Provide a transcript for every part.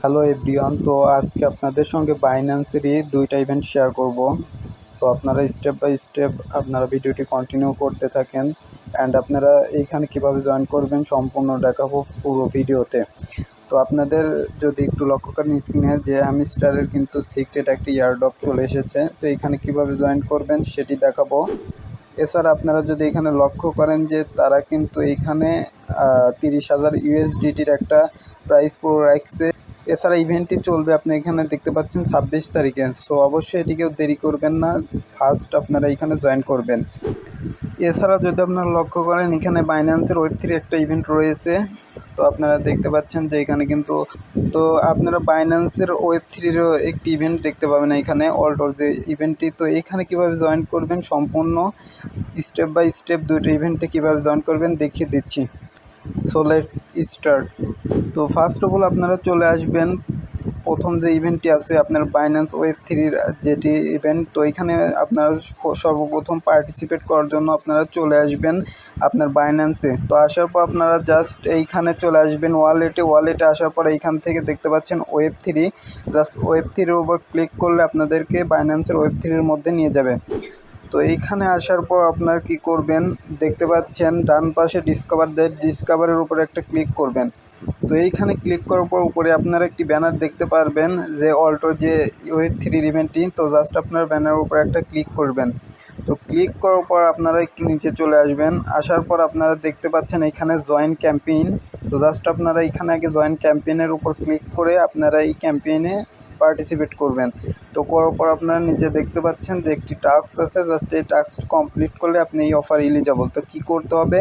Hello everyone, তো আজকে আপনাদের সঙ্গে বাইন্যান্সেরই দুইটা ইভেন্ট শেয়ার করব। সো আপনারা স্টেপ বাই স্টেপ আপনারা ভিডিওটি কন্টিনিউ করতে থাকেন অ্যান্ড আপনারা এইখানে কিভাবে জয়েন করবেন সম্পূর্ণ দেখাবো পুরো ভিডিওতে। তো আপনাদের যদি একটু লক্ষ্য করেন স্ক্রিনে যে হ্যামস্টারের কিন্তু সিক্রেট একটা ইয়ারড্রপ চলে এসেছে, তো এখানে কিভাবে জয়েন করবেন সেটি দেখাবো। এছাড়া আপনারা যদি এখানে লক্ষ্য করেন যে তারা কিন্তু এইখানে 30,000 ইউএসডিটির একটা প্রাইস পুরো রাখছে। এছাড়া ইভেন্টটি চলবে আপনি এখানে দেখতে পাচ্ছেন 26 তারিখে। সো অবশ্যই এটিকেও দেরি করবেন না, ফার্স্ট আপনারা এখানে জয়েন করবেন। এছাড়া যদি আপনারা লক্ষ্য করেন এখানে বাইন্যান্সের ওয়েব3 একটা ইভেন্ট রয়েছে। তো আপনারা দেখতে পাচ্ছেন যে এখানে কিন্তু তো আপনারা বাইন্যান্সের ওয়েব3-রও একটি ইভেন্ট দেখতে পাবেন এখানে অল্টোর যে ইভেন্টটি। তো এখানে কিভাবে জয়েন করবেন সম্পূর্ণ স্টেপ বাই স্টেপ দুটো ইভেন্টে কিভাবে জয়েন করবেন দেখিয়ে দিচ্ছি। So let start. তো ফার্স্ট অফ অল আপনারা চলে আসবেন প্রথম যে ইভেন্টটি আছে আপনার বাইন্যান্স ওয়েব3-র যেটি ইভেন্ট। তো এখানে আপনারা সর্বপ্রথম পার্টিসিপেট করার জন্য আপনারা চলে আসবেন আপনার বাইন্যান্সে। তো আসার পর আপনারা জাস্ট এইখানে চলে আসবেন ওয়ালেটে আসার পর এইখান থেকে দেখতে পাচ্ছেন ওয়েব3, জাস্ট ওয়েব3-র উপর ক্লিক করলে আপনাদেরকে বাইন্যান্সের ওয়েব3-র মধ্যে নিয়ে যাবে। তো এইখানে আসার পর আপনার কি করবেন দেখতে পাচ্ছেন ডান পাশে ডিসকভারের উপরে একটা ক্লিক করবেন। তো এইখানে ক্লিক করার পর উপরে আপনারা একটি ব্যানার দেখতে পারবেন যে অল্টোর যে ওয়েব3 ইভেন্টটি। তো জাস্ট আপনার ব্যানারের উপরে একটা ক্লিক করবেন। তো ক্লিক করার পর আপনারা একটু নিচে চলে আসবেন। আসার পর আপনারা দেখতে পাচ্ছেন এখানে জয়েন ক্যাম্পেইন। তো জাস্ট আপনারা এখানে আগে জয়েন ক্যাম্পেইনের উপর ক্লিক করে আপনারা এই ক্যাম্পেইনে পার্টিসিপেট করবেন। তো করার পর আপনারা নিচে দেখতে পাচ্ছেন যে একটি টাস্ক আছে, জাস্ট এই টাস্ক কমপ্লিট করলে আপনি এই অফার এলিজিবল। তো কী করতে হবে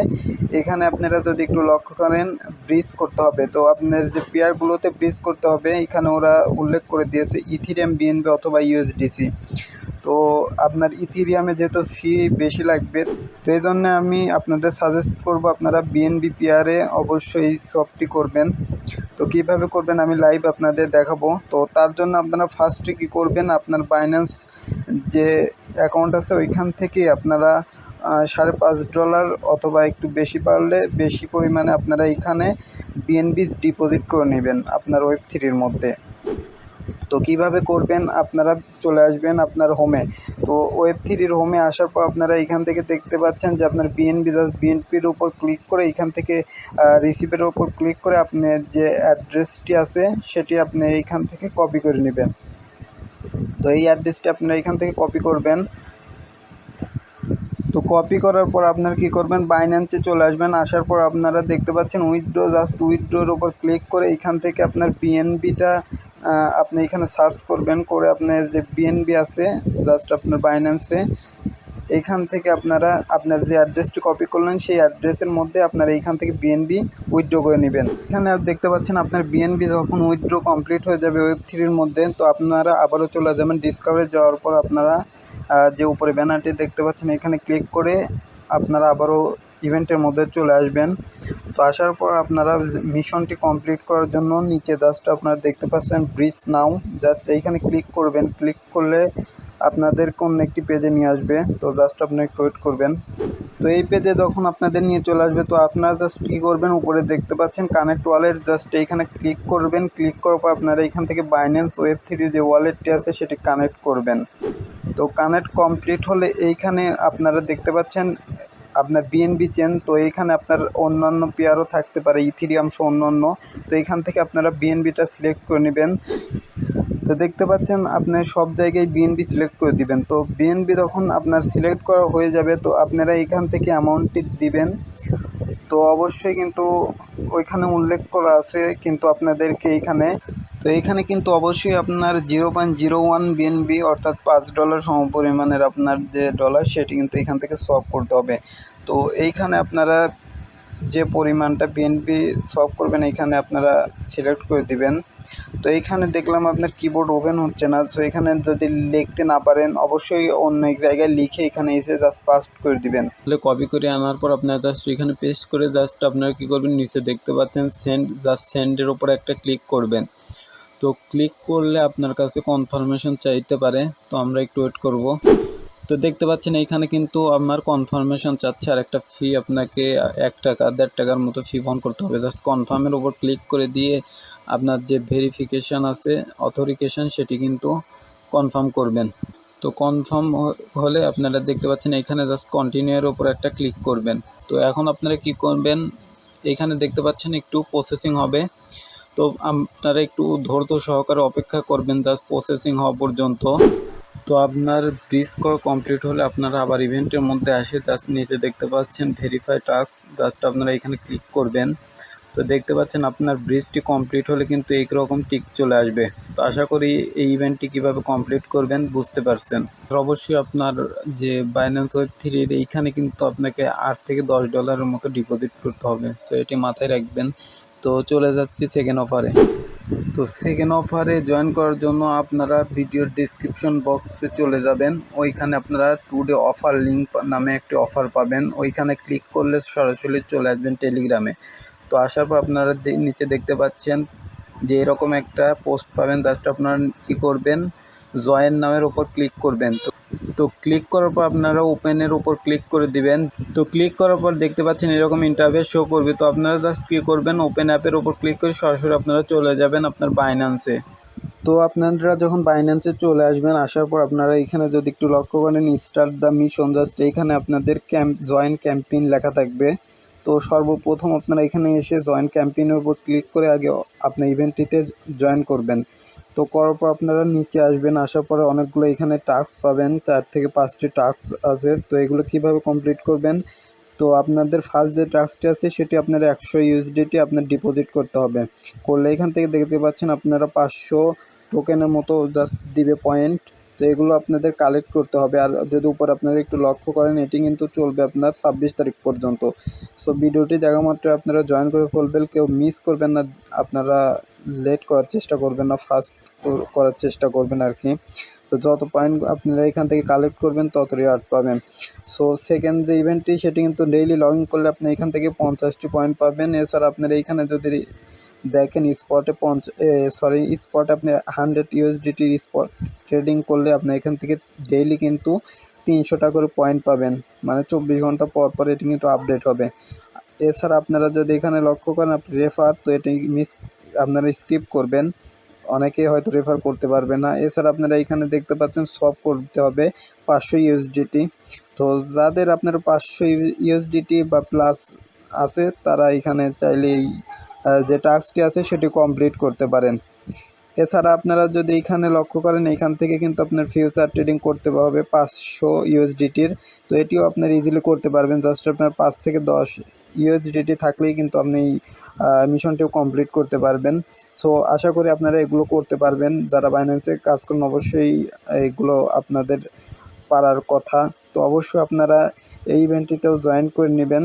এখানে আপনারা যদি একটু লক্ষ্য করেন ব্রিজ করতে হবে। তো আপনার যে পেয়ারগুলোতে ব্রিজ করতে হবে এখানে ওরা উল্লেখ করে দিয়েছে ইথিরিয়াম, বিএনবি অথবা ইউএসডিসি। তো আপনার ইথিরিয়ামে যেহেতু ফি বেশি লাগবে, তো এই জন্য আমি আপনাদের সাজেস্ট করব আপনারা বিএনবি পেয়ারে অবশ্যই এই সবটি করবেন। তো কীভাবে করবেন আমি লাইভ আপনাদের দেখাবো। তো তার জন্য আপনারা ফার্স্টে কী করবেন আপনার বাইন্যান্স যে অ্যাকাউন্ট আছে ওইখান থেকে আপনারা $5.5 অথবা একটু বেশি পারলে বেশি পরিমাণে আপনারা এখানে বিএনবি ডিপোজিট করে নেবেন আপনার ওয়েব3-র মধ্যে। তো কিভাবে করবেন আপনারা চলে আসবেন আপনার হোমে। তো ওয়েব3-র হোমে আসার পর আপনারা এখান থেকে দেখতে পাচ্ছেন যে আপনার বিএনপির উপর ক্লিক করে এখান থেকে রিসিভের উপর ক্লিক করে আপনার যে অ্যাড্রেসটি আছে সেটি আপনি এইখান থেকে কপি করে নেবেন। তো এই অ্যাড্রেসটি আপনারা এখান থেকে কপি করবেন। তো কপি করার পর আপনারা কী করবেন বাইন্যান্সে চলে আসবেন। আসার পর আপনারা দেখতে পাচ্ছেন উইথড্র, জাস্ট উইথড্রোর উপর ক্লিক করে এখান থেকে আপনার বিএনবিটা আপনি এখানে সার্চ করবেন। করে আপনার যে বিএনবি আছে জাস্ট আপনার বাইন্যান্সে এইখান থেকে আপনারা আপনার যে অ্যাড্রেসটি কপি করলেন সেই অ্যাড্রেসের মধ্যে আপনারা এইখান থেকে বিএনবি উইথড্র করে নেবেন। এখানে দেখতে পাচ্ছেন আপনার বিএনবি যখন উইথড্র কমপ্লিট হয়ে যাবে ওয়েব3-র মধ্যে, তো আপনারা আবারও চলে যাবেন ডিসকভারে। যাওয়ার পর আপনারা যে উপরে ব্যানারটি দেখতে পাচ্ছেন এখানে ক্লিক করে আপনারা আবারও ইভেন্টের মধ্যে চলে আসবেন। তো আসার পর আপনারা মিশনটি কমপ্লিট করার জন্য নিচে জাস্ট আপনারা দেখতে পাচ্ছেন ব্রিজ নাও, জাস্ট এইখানে ক্লিক করবেন। ক্লিক করলে আপনাদের কোন একটি পেজে নিয়ে আসবে। তো জাস্ট আপনি একটু ওয়েট করবেন। তো এই পেজে যখন আপনাদের নিয়ে চলে আসবে তো আপনারা জাস্ট কী করবেন উপরে দেখতে পাচ্ছেন কানেক্ট ওয়ালেট, জাস্ট এইখানে ক্লিক করবেন। ক্লিক করার পর আপনারা এইখান থেকে বাইন্যান্স ওয়েব3 যে ওয়ালেটটি আছে সেটি কানেক্ট করবেন। তো কানেক্ট কমপ্লিট হলে এইখানে আপনারা দেখতে পাচ্ছেন আপনার বিএনবি চেন। তো এইখানে আপনার অন্যান্য পেয়ারও থাকতে পারে ইথিরিয়াম সহ অন্যান্য। তো এইখান থেকে আপনারা বিএনবিটা সিলেক্ট করে নেবেন। তো দেখতে পাচ্ছেন আপনার সব জায়গায় বিএনবি সিলেক্ট করে দিবেন। তো বিএনবি যখন আপনার সিলেক্ট করা হয়ে যাবে তো আপনারা এখান থেকে অ্যামাউন্টটি দিবেন। তো অবশ্যই কিন্তু ওইখানে উল্লেখ করা আছে কিন্তু আপনাদেরকে এইখানে কিন্তু অবশ্যই আপনার 0.01 বিএনবি অর্থাৎ $5 সমপরিমাণের আপনার যে ডলার সেটি কিন্তু এখান থেকে সোয়াপ করতে হবে। তো এইখানে আপনারা যে পরিমাণটা বিএনবি সোয়াপ করবেন এইখানে আপনারা সিলেক্ট করে দিবেন। তো এইখানে দেখলাম আপনার কিবোর্ড ওপেন হচ্ছে না। সো এখানে যদি লিখতে না পারেন অবশ্যই অন্য এক জায়গায় লিখে এখানে এসে জাস্ট পাস্ট করে দিবেন। তাহলে কপি করে আনার পর আপনারা জাস্ট এখানে পেস্ট করে জাস্ট আপনারা কী করবেন নিচে দেখতে পাচ্ছেন সেন্ড, জাস্ট সেন্ডের ওপর একটা ক্লিক করবেন। তো ক্লিক করলে আপনার কাছে কনফার্মেশন চাইতে পারে, তো আমরা একটু ওয়েট করব। তো দেখতে পাচ্ছেন এইখানে কিন্তু আমার কনফার্মেশন চাচ্ছে আর একটা ফি আপনাকে $1 $1.5 মতো ফি বহন করতে হবে। জাস্ট কনফার্মের উপর ক্লিক করে দিয়ে আপনার যে ভেরিফিকেশান আছে অথরিকেশন সেটি কিন্তু কনফার্ম করবেন। তো কনফার্ম হলে আপনারা দেখতে পাচ্ছেন এখানে জাস্ট কন্টিনিউ এর উপর একটা ক্লিক করবেন। তো এখন আপনারা কি করবেন, এখানে দেখতে পাচ্ছেন একটু প্রসেসিং হবে। তো আপনারা একটু ধৈর্য সহকারে অপেক্ষা করবেন জাস্ট প্রসেসিং হওয়া পর্যন্ত। তো আপনার ব্রিজ কল কমপ্লিট হলে আপনারা আবার ইভেন্টের মধ্যে আসে জাস্ট নিচে দেখতে পাচ্ছেন ভেরিফাই টাস্ক, জাস্ট আপনারা এখানে ক্লিক করবেন। তো দেখতে পাচ্ছেন আপনার ব্রিজটি কমপ্লিট হলে কিন্তু এইরকম টিক চলে আসবে। তো আশা করি এই ইভেন্টটি কীভাবে কমপ্লিট করবেন বুঝতে পারছেন। অবশ্যই আপনার যে বাইন্যান্স ওয়েব3 এইখানে কিন্তু আপনাকে $8 থেকে $10 মতো ডিপোজিট করতে হবে, সো এটি মাথায় রাখবেন। তো চলে যাচ্ছি সেকেন্ড অফারে। তো সেকেন্ড অফারে জয়েন করার জন্য আপনারা ভিডিওর ডেসক্রিপশন বক্সে চলে যাবেন। ওইখানে আপনারা টুডে অফার লিঙ্ক নামে একটি অফার পাবেন, ওইখানে ক্লিক করলে সরাসরি চলে আসবেন টেলিগ্রামে। তো আসার পর আপনারা নিচে দেখতে পাচ্ছেন যে এরকম একটা পোস্ট পাবেন, জাস্ট আপনারা কী করবেন, জয়েন নামের ওপর ক্লিক করবেন। তো ক্লিক করার পর আপনারা ওপেনের উপর ক্লিক করে দিবেন। তো ক্লিক করার পর দেখতে পাচ্ছেন এরকম ইন্টারফেস শো করবে। তো আপনারা জাস্ট কী করবেন, ওপেন অ্যাপের উপর ক্লিক করে সরাসরি আপনারা চলে যাবেন আপনার বাইন্যান্সে। তো আপনারা যখন বাইন্যান্সে চলে আসবেন, আসার পর আপনারা এখানে যদি একটু লক্ষ্য করেন স্টার্ট দ্য মিশন, জাস্ট এইখানে আপনাদের জয়েন ক্যাম্পেইন লেখা থাকবে। তো সর্বপ্রথম আপনারা এখানে এসে জয়েন ক্যাম্পেইনের উপর ক্লিক করে আগে আপনার ইভেন্টটিতে জয়েন করবেন। তো করার পর আপনারা নিচে আসবেন, আসার পরে অনেকগুলো এখানে টাস্ক পাবেন, 4 থেকে 5টি টাস্ক আছে। তো এগুলো কিভাবে কমপ্লিট করবেন, তো আপনাদের ফার্স্ট যে টাস্কটি আছে সেটি আপনার 100 USDT আপনার ডিপোজিট করতে হবে। করলে এখান থেকে দেখতে পাচ্ছেন আপনারা 500 টোকেনের মতো জাস্ট দিবে পয়েন্ট। তো এগুলো আপনাদের কালেক্ট করতে হবে। আর যদি উপর আপনারা একটু লক্ষ্য করেন এটি কিন্তু চলবে আপনার 26 তারিখ পর্যন্ত। সো ভিডিওটি দেখা মাত্র আপনারা জয়েন করে ফেলবেন, কেউ মিস করবেন না, আপনারা লেট করার চেষ্টা করবেন না, ফাস্ট করার চেষ্টা করবেন আর কি। তো যত পয়েন্ট আপনারা এখান থেকে কালেক্ট করবেন তত রিওয়ার্ড পাবেন। সো সেকেন্ড যে ইভেন্টটি সেটি কিন্তু ডেইলি লগ ইন করলে আপনি এখান থেকে 50টি পয়েন্ট পাবেন। এছাড়া আপনারা এইখানে যদি দেখেন স্পটে স্পটে আপনি 100 USDT স্পট ট্রেডিং করলে আপনি এখান থেকে ডেইলি কিন্তু 300টা করে পয়েন্ট পাবেন, মানে 24 ঘন্টা পর পর এটি কিন্তু আপডেট হবে। এছাড়া আপনারা যদি এখানে লক্ষ্য করেন আপনি রেফার, তো এটি আপনারা স্কিপ করবেন, অনেকেই হয়তো রেফার করতে পারবে না। এছাড়া আপনারা এখানে দেখতে পাচ্ছেন সব করতে হবে 500 USDT। তো যাদের আপনার 500 USDT বা প্লাস আছে তারা এখানে চাইলেই যে টাস্কটি আছে সেটি কমপ্লিট করতে পারেন। এছাড়া আপনারা যদি এখানে লক্ষ্য করেন এখান থেকে কিন্তু আপনার ফিউচার ট্রেডিং করতে হবে 500 USDTর। তো এটিও আপনার ইজিলি করতে পারবেন, জাস্ট আপনার 5 থেকে 10 USDT থাকলেই কিন্তু আপনি মিশনটিও কমপ্লিট করতে পারবেন। সো আশা করি আপনারা এগুলো করতে পারবেন। যারা বাইন্যান্সে কাজ করেন অবশ্যই এগুলো আপনাদের পারার কথা। তো অবশ্যই আপনারা এই ইভেন্টটিতেও জয়েন করে নেবেন।